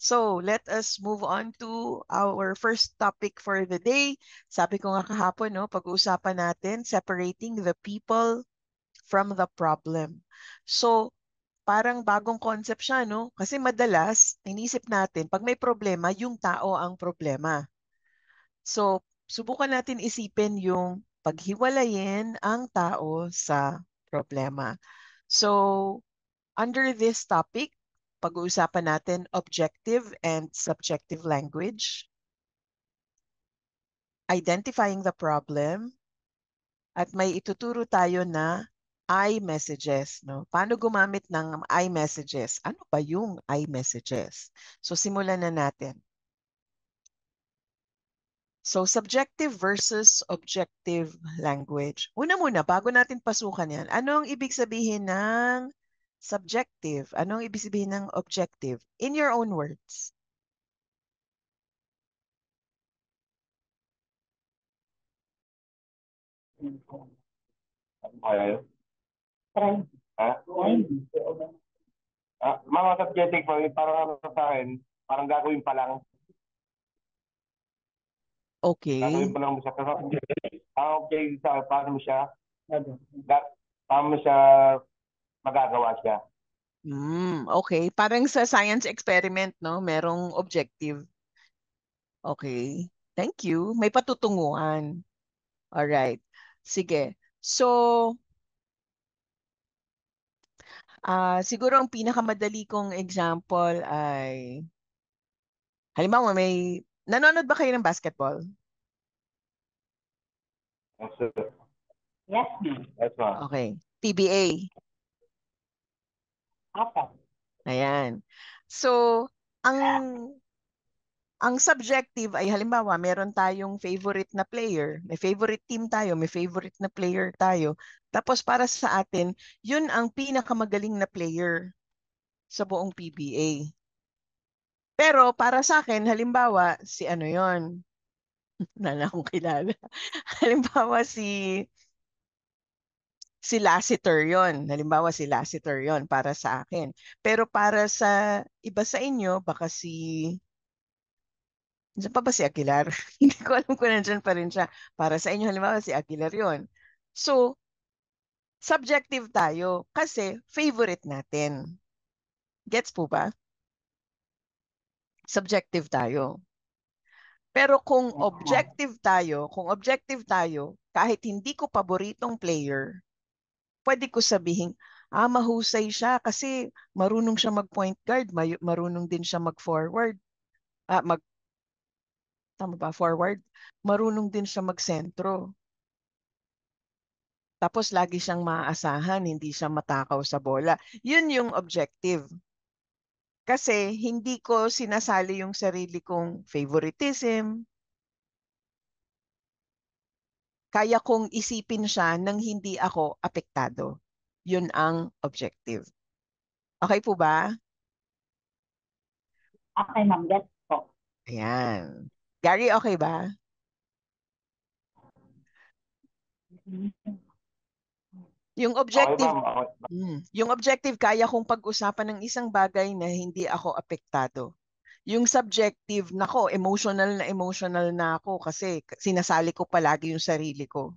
So, let us move on to our first topic for the day. Sabi ko nga kahapon, no, pag-uusapan natin, separating the people from the problem. So, parang bagong concept siya, no? Kasi madalas, inisip natin, pag may problema, yung tao ang problema. So, subukan natin isipin yung paghiwalayin ang tao sa problema. So, under this topic, pag-uusapan natin objective and subjective language, identifying the problem, at may ituturo tayo na iMessages, no? Paano gumamit ng iMessages? Ano ba yung iMessages? So, simulan na natin. So, subjective versus objective language. Una muna, bago natin pasukan yan, ano ang ibig sabihin ng subjective? Ano ang ibig sabihin ng objective? In your own words. Ayaw. Ha? Mga subjective po, parang ano sa akin, parang gagawin pa lang. Okay. Gagawin pa lang mo siya. Kasi okay, paano mo siya, paano mo siya magagawa siya. Okay. Parang sa science experiment, no? Merong objective. Okay. Thank you. May patutunguhan. All right. Sige. So, siguro ang pinakamadali kong example ay, halimbawa nanonood ba kayo ng basketball? Yes, ma'am. Okay. PBA. Apa. Ayan. So, ang subjective ay halimbawa, meron tayong favorite na player, may favorite team tayo, may favorite na player tayo. Tapos para sa atin, yun ang pinakamagaling na player sa buong PBA. Pero para sa akin, halimbawa, si ano yon? Wala na akong kilala. Halimbawa, si Lassiter yon. Halimbawa, si Lassiter yon para sa akin. Pero para sa iba sa inyo, baka Diyan pa ba si Aguilar? Hindi ko alam kung nandyan pa rin siya. Para sa inyo, halimbawa, si Aguilar yon. So, subjective tayo kasi favorite natin. Gets po ba? Subjective tayo. Pero kung objective tayo, kahit hindi ko paboritong player, pwede ko sabihin, mahusay siya kasi marunong siya mag-point guard, marunong din siya mag-forward. Tama ba? Forward. Marunong din siya mag-sentro. Tapos lagi siyang maaasahan, hindi siya matakaw sa bola. Yun yung objective. Kasi hindi ko sinasali yung sarili kong favoritism. Kaya kong isipin siya nang hindi ako apektado. Yun ang objective. Okay po ba? Okay, ma'am. Yes po. Ayan. Gary, okay ba? Yung objective, yung objective, kaya kong pag-usapan ng isang bagay na hindi ako apektado. Yung subjective, nako, emotional na ako kasi sinasali ko palagi yung sarili ko.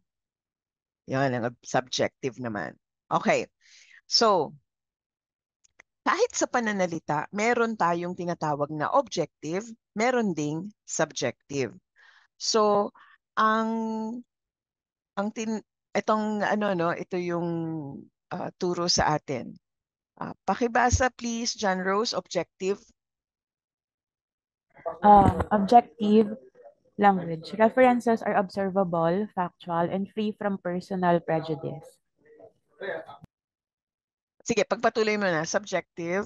Yan, ang subjective naman. Okay. So, kahit sa pananalita, meron tayong tinatawag na objective, meron ding subjective. So, ang itong ano no, ito yung turo sa atin. Pakibasa please, John Rose, objective. Objective language. References are observable, factual, and free from personal prejudice. Sige, pagpatuloy mo na. Subjective.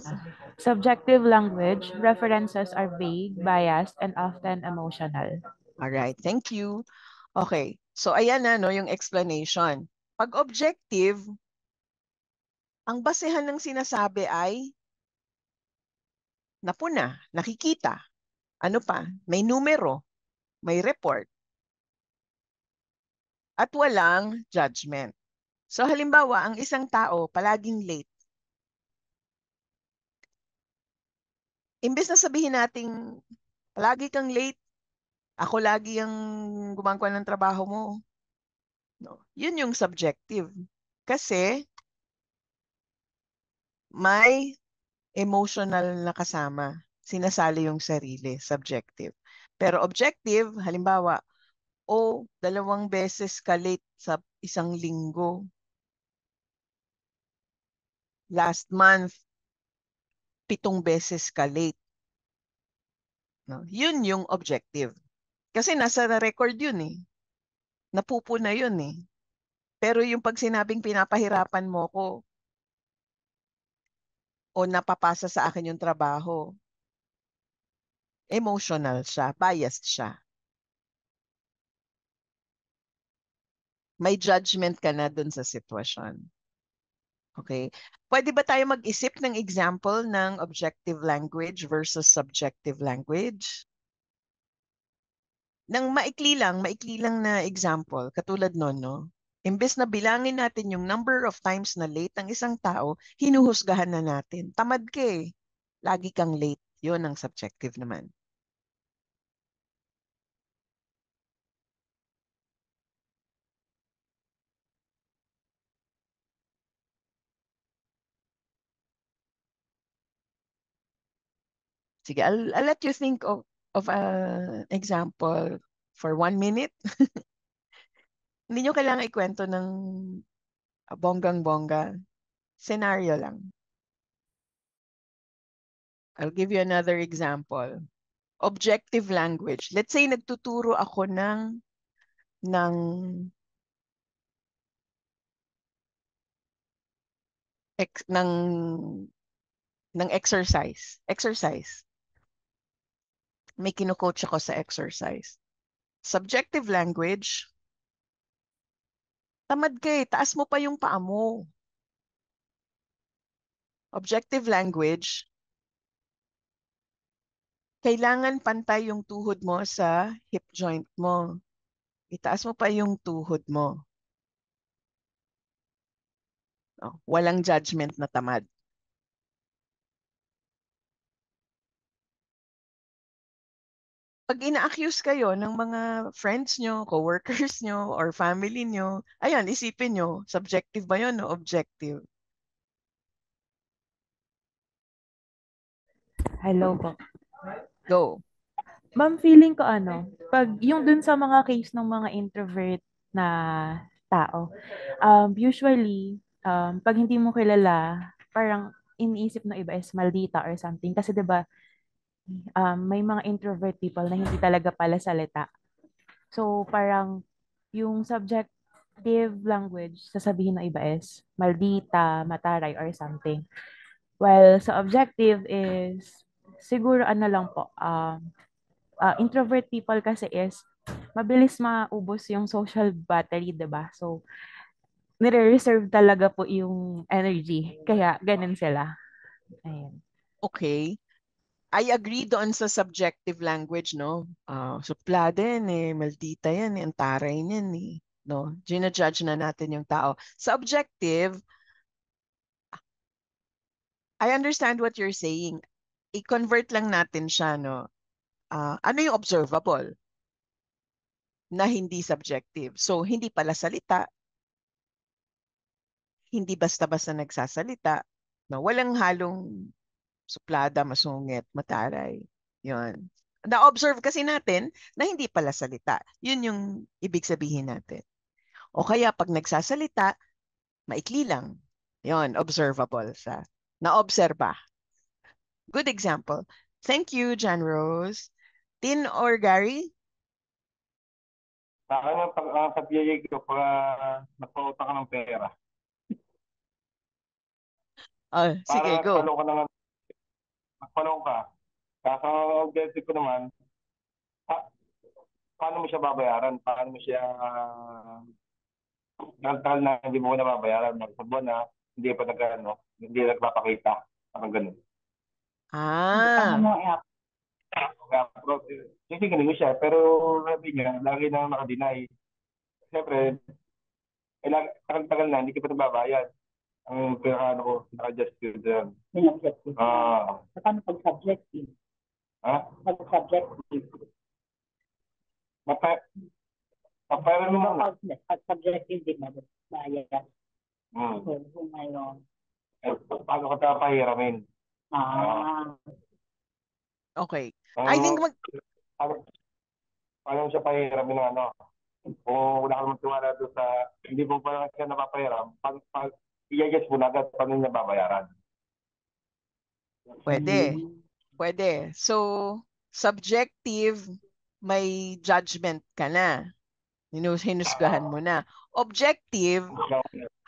Subjective language. References are vague, biased, and often emotional. All right, thank you. Okay, so ayan na no, yung explanation. Pag objective, ang basehan ng sinasabi ay napuna, nakikita. Ano pa? May numero, may report, at walang judgment. So halimbawa, ang isang tao palaging late. Imbes na sabihin nating palagi kang late, ako lagi ang gumagawa ng trabaho mo. No, yun yung subjective. Kasi may emotional na kasama. Sinasali yung sarili, subjective. Pero objective, halimbawa, o 2 beses ka late sa isang linggo. Last month, 7 beses ka late. No? Yun yung objective. Kasi nasa record yun eh. Napupuna yun eh. Pero yung pag sinabing pinapahirapan mo ko o napapasa sa akin yung trabaho, emotional siya, biased siya. May judgment ka na dun sa sitwasyon. Okay? Pwede ba tayo mag-isip ng example ng objective language versus subjective language? Nang maikli lang na example, katulad nun, no? Imbes na bilangin natin yung number of times na late ng isang tao, hinuhusgahan na natin. Tamad ka eh. Lagi kang late. Yun ang subjective naman. Sige, I'll let you think of an example for 1 minute. Hindi nyo kailangan ikwento ng bonggang-bongga. Scenario lang. I'll give you another example. Objective language. Let's say nagtuturo ako ng ex, ng exercise. Exercise. May kino-coach ako sa exercise. Subjective language. Tamad ka eh. Taas mo pa yung paa mo. Objective language. Kailangan pantay yung tuhod mo sa hip joint mo. Itaas mo pa yung tuhod mo. Oh, walang judgment na tamad. Pag ina-accuse kayo ng mga friends nyo, co-workers nyo, or family nyo, ayan, isipin nyo, subjective ba yun o objective? Hello po. Go. Ma'am, feeling ko pag yung dun sa mga case ng mga introvert na tao, usually, pag hindi mo kilala, parang iniisip ng iba is maldita or something. Kasi 'di ba, may mga introvert people na hindi talaga pala salita. So, parang yung subjective language, sasabihin ng iba is maldita, mataray, or something. While sa objective is, siguro lang po, introvert people kasi is mabilis maubos yung social battery, 'di ba? So, nire-reserve talaga po yung energy. Kaya ganun sila. Ayun. Okay. I agree doon sa subjective language, no? Suplada yan eh, maldita yan eh, ang taray niyan eh. No? Gina-judge na natin yung tao. Sa objective, I understand what you're saying. I-convert lang natin siya, no? Ano yung observable na hindi subjective? So, hindi pala salita, hindi basta-basta nagsasalita, no? Walang halong suplada, masungit, mataray. Yun. Na-observe kasi natin na hindi pala salita. Yun yung ibig sabihin natin. O kaya pag nagsasalita, maikli lang. Yun, observable sa na-obserba. Good example. Thank you, John Rose. Tin or Gary? Sa akin ang pag-ibig ko pag nagpautang ka ng pera. Sige, Para go. magpalong ka. Kaso ang objective ko naman, pa- paano mo siya babayaran? Paano mo siya tagal na hindi mo na babayaran? Sa buwan na hindi pa hindi nagpapakita. Parang ganun. Paano Ah, mo i-approach? Kasi ganun siya, pero sabi niya, lagi na naka-deny. Siyempre, tagal-tagal na, hindi ka pa nababayad. Ang pinaka ko, naka-adjust ko dyan. Yung objective. Paano pag subjective? Ha? Pag subjective. Mapa- Papayaran mo lang. Pag subjective, di ba? Bias. Hmm. So, ngayon. Eh, paano ka papahiramin? Okay. I think Paano, paano mo siya pahiramin ng ano? Kung wala ka naman tiwala doon sa, hindi mo pa siya napapahiram, pag i-guess mo na agad, paano niya babayaran? pwede. Pwede. So, subjective, may judgment ka na. Hinusgahan mo na. Objective,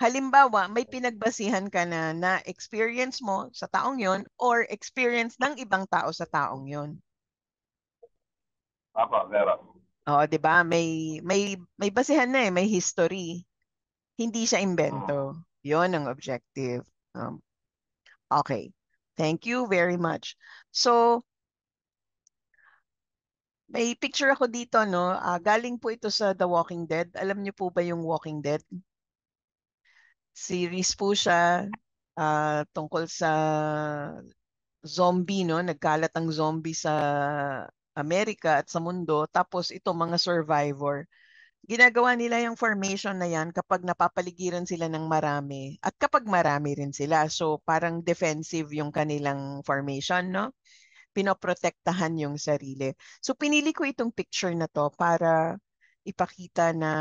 halimbawa, may pinagbasihan ka na experience mo sa taong yon or experience ng ibang tao sa taong yon. Papa, meron. Oo, 'di ba? May basihan na may history. Hindi siya imbento. 'Yon ang objective. Okay. Thank you very much. So, may picture ako dito, no? Galing po ito sa The Walking Dead. Alam niyo po ba yung Walking Dead? Series po siya tungkol sa zombie, no? Nagkalat ang zombie sa Amerika at sa mundo. Tapos ito, mga survivor. Ginagawa nila yung formation na yan kapag napapaligiran sila ng marami at kapag marami rin sila. So parang defensive yung kanilang formation, no? Pinoprotektahan yung sarili. So pinili ko itong picture na to para ipakita na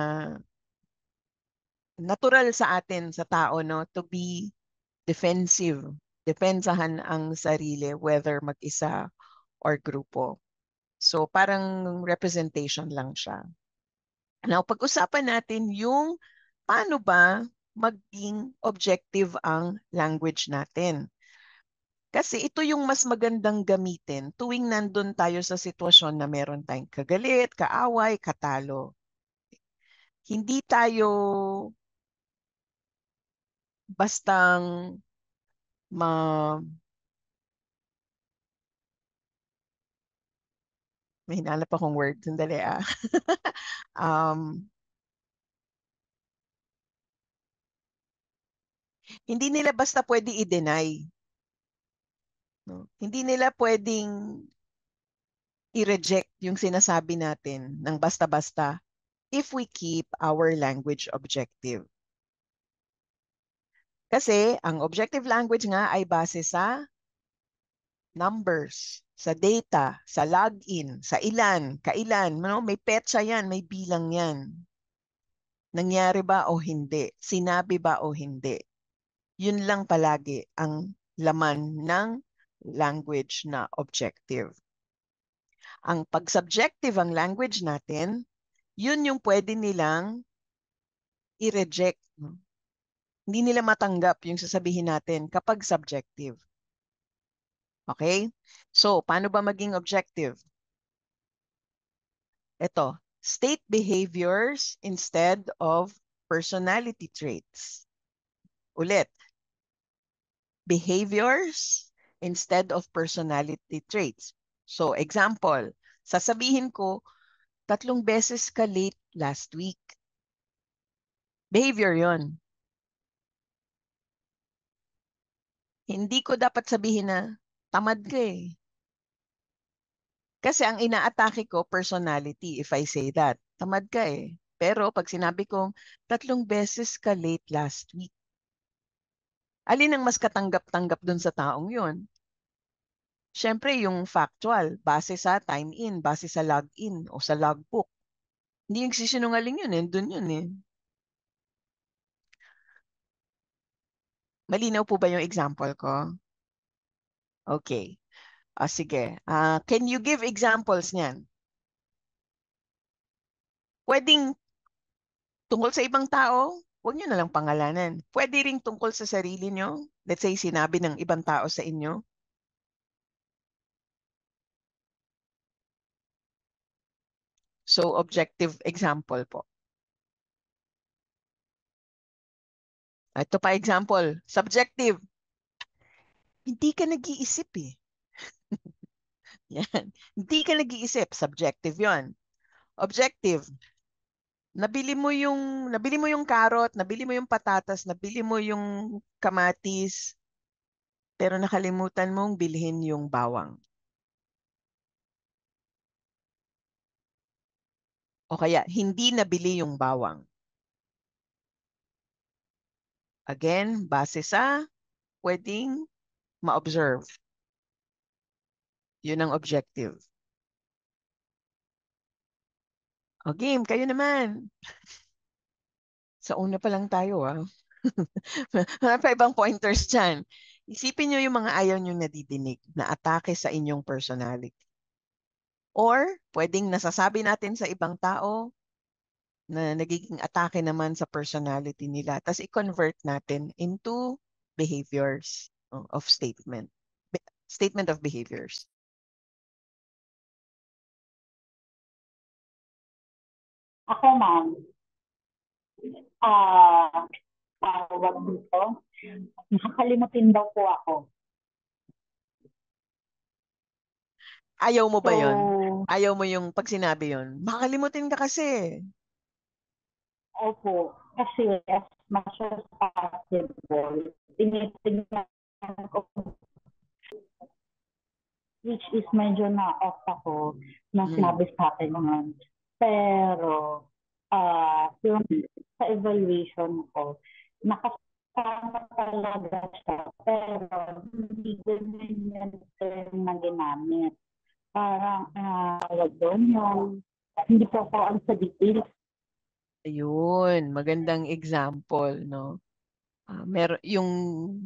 natural sa atin, sa tao, no? To be defensive. Depensahan ang sarili, whether mag-isa or grupo. So parang representation lang siya. Now, pag-usapan natin yung paano ba maging objective ang language natin. Kasi ito yung mas magandang gamitin tuwing nandun tayo sa sitwasyon na meron tayong kagalit, kaaway, katalo. Hindi tayo bastang ma... May hinanap akong word. Sandali um, hindi nila basta pwede i-deny. No? Hindi nila pwedeng i-reject yung sinasabi natin ng basta-basta if we keep our language objective. Kasi ang objective language nga ay base sa numbers, sa data, sa login, sa ilan, kailan. No? May petsa yan, may bilang yan. Nangyari ba o hindi? Sinabi ba o hindi? Yun lang palagi ang laman ng language na objective. Ang pag-subjective ang language natin, yun yung pwede nilang i-reject. No? Hindi nila matanggap yung sasabihin natin kapag subjective. Okay? So, paano ba maging objective? Ito, state behaviors instead of personality traits. Ulit, behaviors instead of personality traits. So, example, sasabihin ko, 3 beses ka late last week. Behavior yon. Hindi ko dapat sabihin na tamad ka eh. Kasi ang inaatake ko, personality, if I say that. Tamad ka eh. Pero pag sinabi kong 3 beses ka late last week, alin ang mas katanggap-tanggap dun sa taong yun? Siyempre, yung factual, base sa time in, base sa login o sa logbook. Hindi yung sisinungaling yun eh, dun yun eh. Malinaw po ba yung example ko? Okay. Sige. Can you give examples niyan? Pwedeng tungkol sa ibang tao, huwag nyo na lang pangalanan. Pwede ring tungkol sa sarili nyo. Let's say, sinabi ng ibang tao sa inyo. So, objective example po. Ito pa example. Subjective. Hindi ka nag-iisip eh. Yan. Hindi ka nag-iisip. Subjective yon. Objective. Nabili mo yung carrot, nabili mo yung patatas, nabili mo yung kamatis, pero nakalimutan mong bilhin yung bawang. O kaya, hindi nabili yung bawang. Again, base sa pwedeng ma-observe. Yun ang objective. O game, kayo naman. Sa una pa lang tayo, Marami pa ibang pointers dyan. Isipin nyo yung mga ayaw nyo nadidinig na atake sa inyong personality. Or, pwedeng nasasabi natin sa ibang tao na nagiging atake naman sa personality nila. Tapos i-convert natin into behaviors of statement. Statement of behaviors. Ako, ma'am, tawag dito, nakakalimutin daw po ako. Ayaw mo ba So, yon? Ayaw mo yung pag sinabi yun? Makakalimutin ka kasi. opo, kasi as much as possible, tinitignan ko, which is medyo na-off ako nang sinabi sa akin naman. Pero, yung sa evaluation ko, nakasama talaga siya, pero hindi ganyan na ginamit. Parang, tawag doon yung, hindi po ako ang sa details. Ayun, magandang example, no? Yung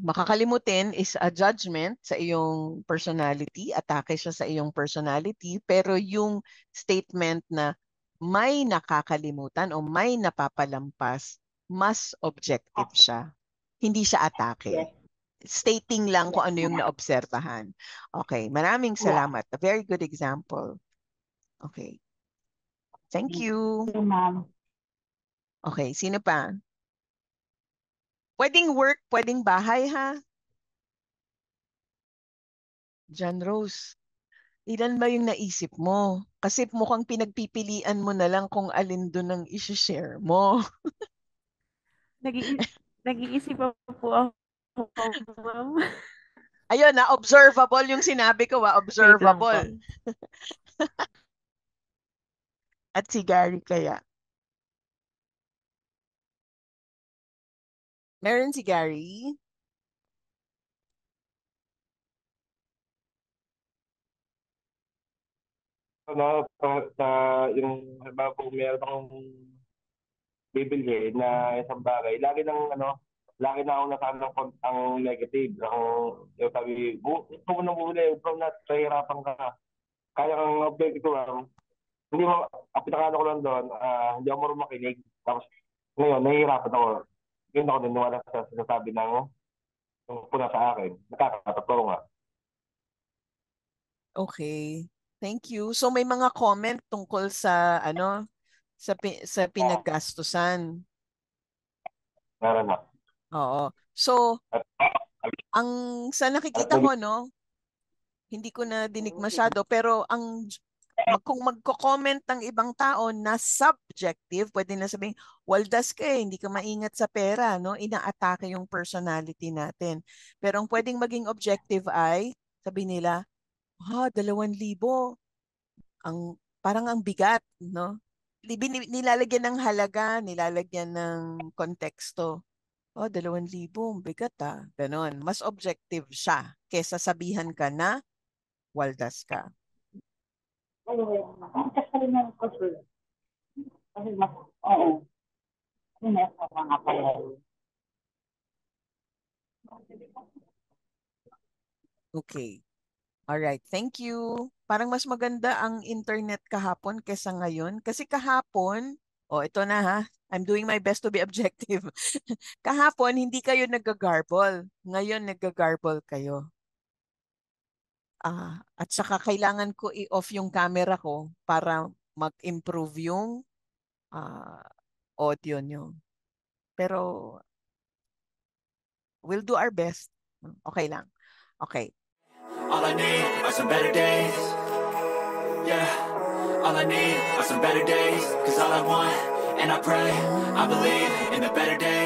makakalimutin is a judgment sa iyong personality, atake siya sa iyong personality, pero yung statement na may nakakalimutan o may napapalampas, mas objective siya. Hindi siya atake. Yes. Stating lang kung Yes, ano yung ma'am. naobserbahan. Okay, maraming salamat. A very good example. Okay. Thank you. Thank you, ma'am. Okay, sino pa? Pwedeng work, pwedeng bahay, ha? John Rose, ilan ba yung naisip mo? Kasi mukhang pinagpipilian mo na lang kung alin doon ang isi-share mo. Nag-iisip pa po ako, ma'am. Ayun, observable yung sinabi ko, Wait lang po. observable. At si Gary kaya. Meron si Gary. Sa yung halimbawa kung meron akong bibili na isang bagay, lagi na ako nasa ang negative. Yung sabi, gusto mo nang bumili, ikaw na, kahirapan ka. Kaya kang objective ko, hindi mo, ang pinakano ko lang doon, hindi ako marunong makinig. Tapos, ngayon, nahihirapan ako. Yun ako naniwala sa sinasabi ng puna sa akin. Nakakatotoo nga. Okay. Thank you. So may mga comment tungkol sa sa pinaggastusan. Meron na. Oo. So At, ang sa nakikita ko, no, hindi ko na dinig masyado, pero kung magko-comment ng ibang tao na subjective, pwede na sabihin, waldas ka hindi ka maingat sa pera, no? Inaatake yung personality natin. Pero ang pwedeng maging objective ay, sabi nila, 2,000. Parang ang bigat, no? Nilalagyan ng halaga, nilalagyan ng konteksto. 2,000, bigat Ganon. Mas objective siya kesa sabihan ka na waldas ka. Kasi naman ko, sir. Kasi mas, oo. Kasi may asawa nga pala. Okay. All right. Thank you. Parang mas maganda ang internet kahapon kesa ngayon. Kasi kahapon, ito na ha. I'm doing my best to be objective. Kahapon, hindi kayo nag-garble. Ngayon, nag-garble kayo. At saka kailangan ko i-off yung camera ko para mag-improve yung audio nyo. Pero, we'll do our best. Okay lang. Okay. All I need are some better days. Yeah. All I need are some better days. 'Cause all I want, and I pray, I believe in the better days.